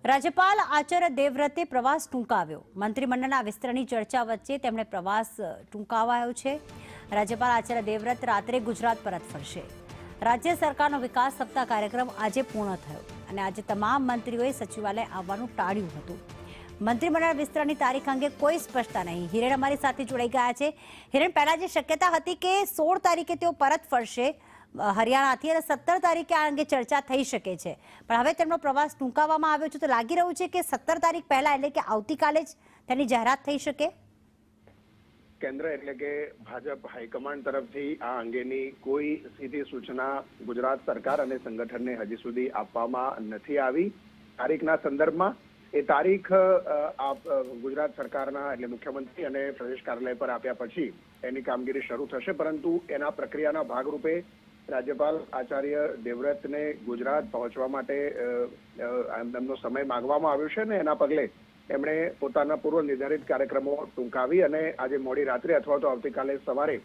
રાજ્યપાલ આચાર્ય દેવવ્રતે પ્રવાસ ટૂંકાવ્યો। મંત્રીમંડળના વિસ્તરણની ચર્ચા વચ્ચે તેમણે પ્રવાસ ટૂંકાવાયો છે। રાજ્યપાલ આચાર્ય દેવવ્રત રાત્રે ગુજરાત પરત ફરશે। રાજ્ય સરકારનો વિકાસ સપ્તાહ કાર્યક્રમ આજે પૂર્ણ થયો અને આજે તમામ મંત્રીઓએ સચિવાલય આવવાનું ટાળ્યું હતું। મંત્રીમંડળ વિસ્તરણની તારીખ અંગે કોઈ સ્પષ્ટતા નહીં। હિરેન અમારી સાથે જોડાઈ ગયા છે। હિરેન, પહેલા જે શક્યતા હતી કે 16 તારીખે તેઓ પરત ફરશે હરિયાણાથી અને 17 તારીખે આ અંગે ચર્ચા થઈ શકે છે, પણ હવે તેમનો પ્રવાસ ટૂંકાવવામાં આવ્યો છે, તો લાગી રહ્યું છે કે 17 તારીખ પહેલા એટલે કે આવતીકાલે જ તેની જાહેરાત થઈ શકે। કેન્દ્ર એટલે કે ભાજપ હાઈકમાન્ડ તરફથી આ અંગેની કોઈ સીધી સૂચના ગુજરાત સરકાર અને સંગઠનને હજી સુધી આપવામાં નથી આવી। તારીખના સંદર્ભમાં એ તારીખ ગુજરાત સરકારના એટલે મુખ્યમંત્રી અને પ્રદેશ કાર્યાલય પર આપ્યા પછી એની કામગીરી શરૂ થશે, પરંતુ એના પ્રક્રિયાના ભાગરૂપે રાજ્યપાલ આચાર્ય દેવવ્રતને ગુજરાત પહોંચવા માટે એમનો સમય માંગવામાં આવ્યો છે અને એના પગલે એમણે પોતાના પૂર્વ નિર્ધારિત કાર્યક્રમો ટૂંકાવી અને આજે મોડી રાત્રે અથવા તો આવતીકાલે સવારે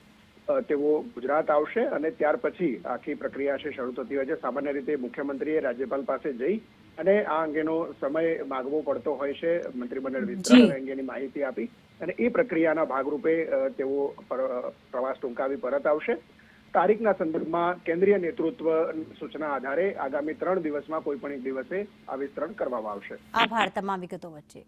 તેઓ ગુજરાત આવશે અને ત્યાર પછી આખી પ્રક્રિયા છે શરૂ થતી હોય છે। સામાન્ય રીતે મુખ્યમંત્રીએ રાજ્યપાલ પાસે જઈ અને આ અંગેનો સમય માગવો પડતો હોય છે, મંત્રીમંડળ વિસ્તરણ અંગેની માહિતી આપી અને એ પ્રક્રિયાના ભાગરૂપે તેઓ પ્રવાસ ટૂંકાવી પરત આવશે। તારીખના સંદર્ભમાં કેન્દ્રીય નેતૃત્વ સૂચના આધારે આગામી 3 દિવસમાં કોઈ પણ એક દિવસે આ વિસ્તરણ કરવામાં આવશે। આભાર તમામ વિગતો વચ્ચે।